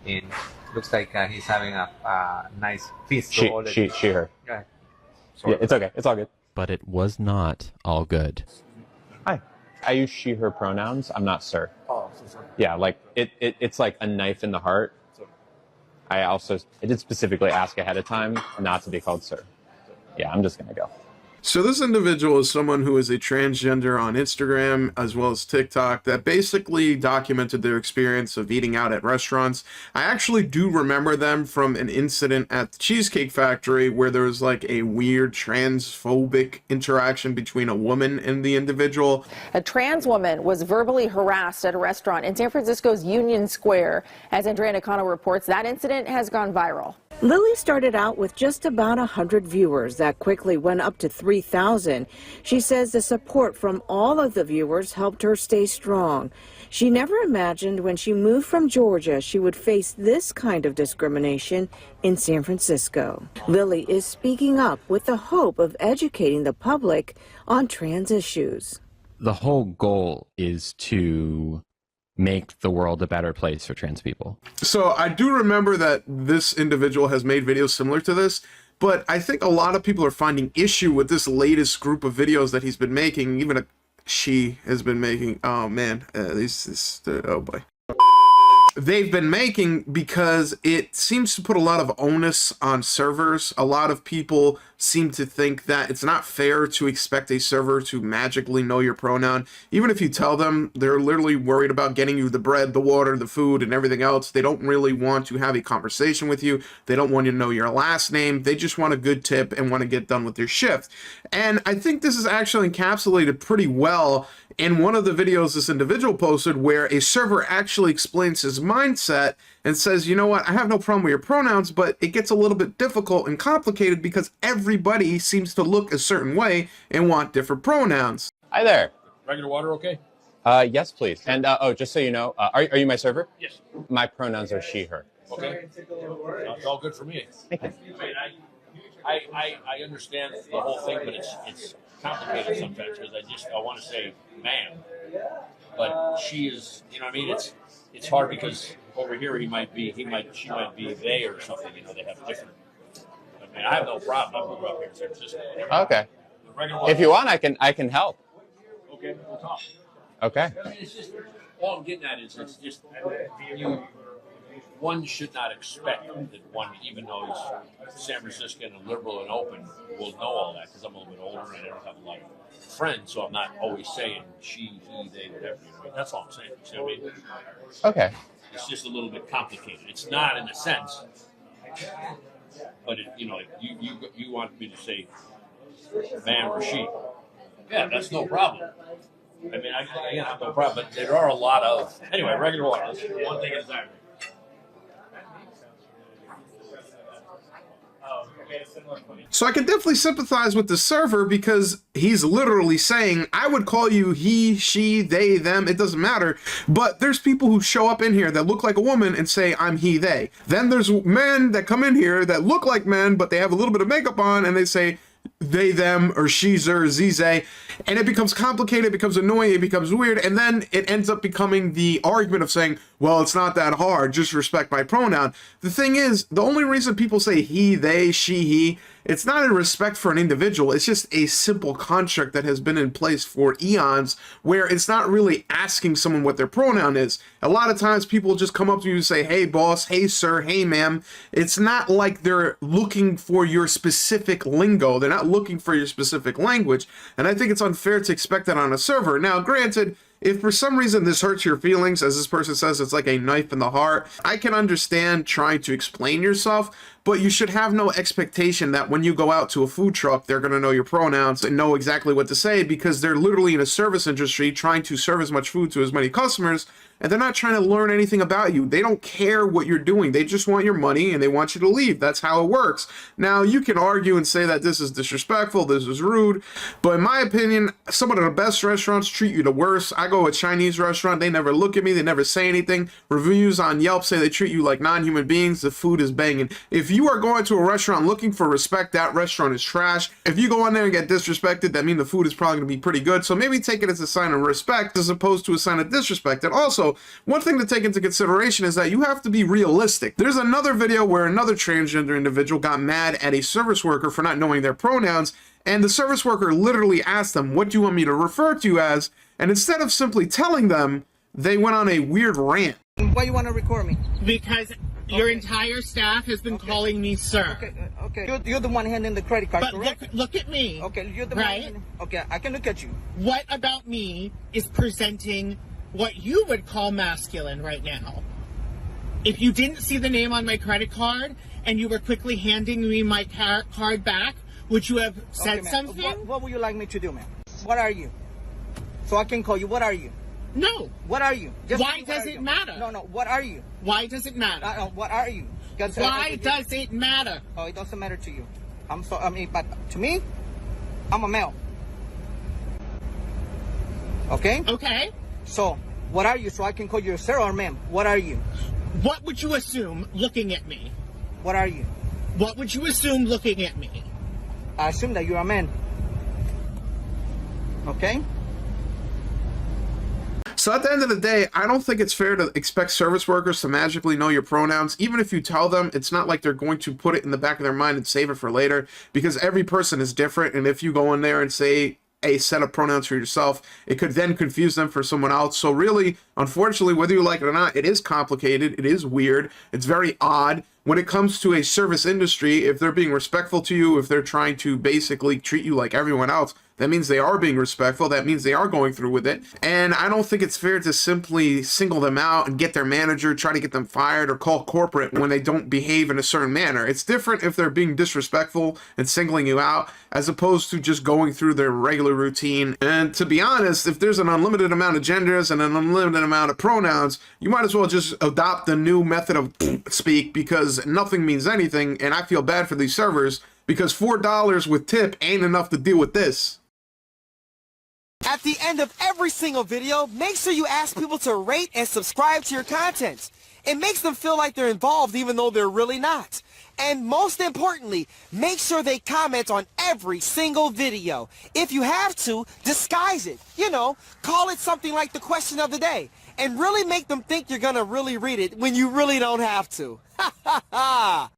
And looks like he's having a nice feast. So She, her. Yeah. Yeah, it's okay. It's all good. But it was not all good. Hi. I use she, her pronouns. I'm not sir. Oh, so sorry. Yeah, like it's like a knife in the heart. I did specifically ask ahead of time not to be called sir. Yeah, I'm just gonna go. So this individual is someone who is a transgender on Instagram as well as TikTok that basically documented their experience of eating out at restaurants. I actually do remember them from an incident at the Cheesecake Factory where there was like a weird transphobic interaction between a woman and the individual. A trans woman was verbally harassed at a restaurant in San Francisco's Union Square. As Andrea Nakano reports, that incident has gone viral. Lily started out with just about 100 viewers that quickly went up to 3,000. She says the support from all of the viewers helped her stay strong. She never imagined when she moved from Georgia she would face this kind of discrimination in San Francisco. Lily is speaking up with the hope of educating the public on trans issues. The whole goal is to make the world a better place for trans people. So I do remember that this individual has made videos similar to this, but I think a lot of people are finding issue with this latest group of videos that he's been making. Even she has been making. Oh man, oh boy. They've been making because it seems to put a lot of onus on servers. A lot of people seem to think that it's not fair to expect a server to magically know your pronoun. Even if you tell them, they're literally worried about getting you the bread, the water, the food, and everything else. They don't really want to have a conversation with you. They don't want you to know your last name. They just want a good tip and want to get done with their shift. And I think this is actually encapsulated pretty well in one of the videos this individual posted, where a server actually explains his mindset and says, you know what, I have no problem with your pronouns, but it gets a little bit difficult and complicated because everybody seems to look a certain way and want different pronouns. Hi there. Regular water, okay? Yes, please. And oh, just so you know, are you my server? Yes. My pronouns are she, her. Okay. It's all good for me. Thank you. I understand the whole thing, but it's complicated sometimes because I want to say ma'am, but she is, you know what I mean? It's hard because over here she might be they or something, you know, they have different. I mean, I have no problem. I grew up here in San Francisco. Okay. If you want, I can help. Okay, we'll talk. Okay. I mean, it's just, all I'm getting at is it's just, one should not expect that one, even though he's San Franciscan and liberal and open, will know all that because I'm a little bit older and I don't have a lot of friends, so I'm not always saying she, he, they, whatever. You know, that's all I'm saying. You know what I mean? Okay. It's just a little bit complicated. It's not in a sense, but it, you know, you want me to say man or she? Yeah, that's no problem. I mean, I have no problem, but there are a lot of anyway. Regular water. That's one thing at a time. So I can definitely sympathize with the server because he's literally saying, I would call you he, she, they, them, it doesn't matter. But there's people who show up in here that look like a woman and say, I'm he, they. Then there's men that come in here that look like men, but they have a little bit of makeup on and they say, they, them, or she's, or zize, and it becomes complicated, it becomes annoying, it becomes weird, and then it ends up becoming the argument of saying, well, it's not that hard, just respect my pronoun. The thing is, the only reason people say he, they, she, he, it's not a respect for an individual, it's just a simple construct that has been in place for eons, where it's not really asking someone what their pronoun is. A lot of times people just come up to you and say, hey boss, hey sir, hey ma'am. It's not like they're looking for your specific lingo, they're not looking for your specific language, and I think it's unfair to expect that on a server. Now granted, if for some reason this hurts your feelings, as this person says, it's like a knife in the heart, I can understand trying to explain yourself, but you should have no expectation that when you go out to a food truck, they're going to know your pronouns and know exactly what to say, because they're literally in a service industry trying to serve as much food to as many customers, and they're not trying to learn anything about you. They don't care what you're doing. They just want your money and they want you to leave. That's how it works. Now, you can argue and say that this is disrespectful, this is rude, but in my opinion, some of the best restaurants treat you the worst. I go to a Chinese restaurant, they never look at me, they never say anything. Reviews on Yelp say they treat you like non-human beings, the food is banging. If you are going to a restaurant looking for respect, that restaurant is trash. If you go in there and get disrespected, that means the food is probably going to be pretty good. So maybe take it as a sign of respect as opposed to a sign of disrespect. And also, So one thing to take into consideration is that you have to be realistic. There's another video where another transgender individual got mad at a service worker for not knowing their pronouns, and the service worker literally asked them, what do you want me to refer to you as? And instead of simply telling them, they went on a weird rant. Why you want to record me? Because your entire staff has been calling me sir. Okay. You're the one handing the credit card, But correct? look at me. Okay, you're the right? one. Okay, I can look at you. What about me is presenting what you would call masculine right now? If you didn't see the name on my credit card and you were quickly handing me my card back, would you have said something? What would you like me to do, ma'am? What are you? So I can call you. What are you? No. What are you? Why does it matter? No. What are you? Why does it matter? What are you? Why does it matter? Oh, it doesn't matter to you. But to me, I'm a male. Okay? Okay. So, what are you? So I can call you sir or ma'am. What are you? What would you assume looking at me? What are you? What would you assume looking at me? I assume that you're a man. Okay? So at the end of the day, I don't think it's fair to expect service workers to magically know your pronouns. Even if you tell them, it's not like they're going to put it in the back of their mind and save it for later, because every person is different. And if you go in there and say a set of pronouns for yourself, it could then confuse them for someone else. So really, unfortunately, whether you like it or not, it is complicated. It is weird. It's very odd. When it comes to a service industry, if they're being respectful to you, if they're trying to basically treat you like everyone else, that means they are being respectful. That means they are going through with it. And I don't think it's fair to simply single them out and get their manager, try to get them fired, or call corporate when they don't behave in a certain manner. It's different if they're being disrespectful and singling you out, as opposed to just going through their regular routine. And to be honest, if there's an unlimited amount of genders and an unlimited amount of pronouns, you might as well just adopt the new method of speak, because nothing means anything. And I feel bad for these servers, because $4 with tip ain't enough to deal with this. At the end of every single video, make sure you ask people to rate and subscribe to your content. It makes them feel like they're involved even though they're really not. And most importantly, make sure they comment on every single video. If you have to, disguise it. You know, call it something like the question of the day. And really make them think you're gonna really read it when you really don't have to. Ha ha ha!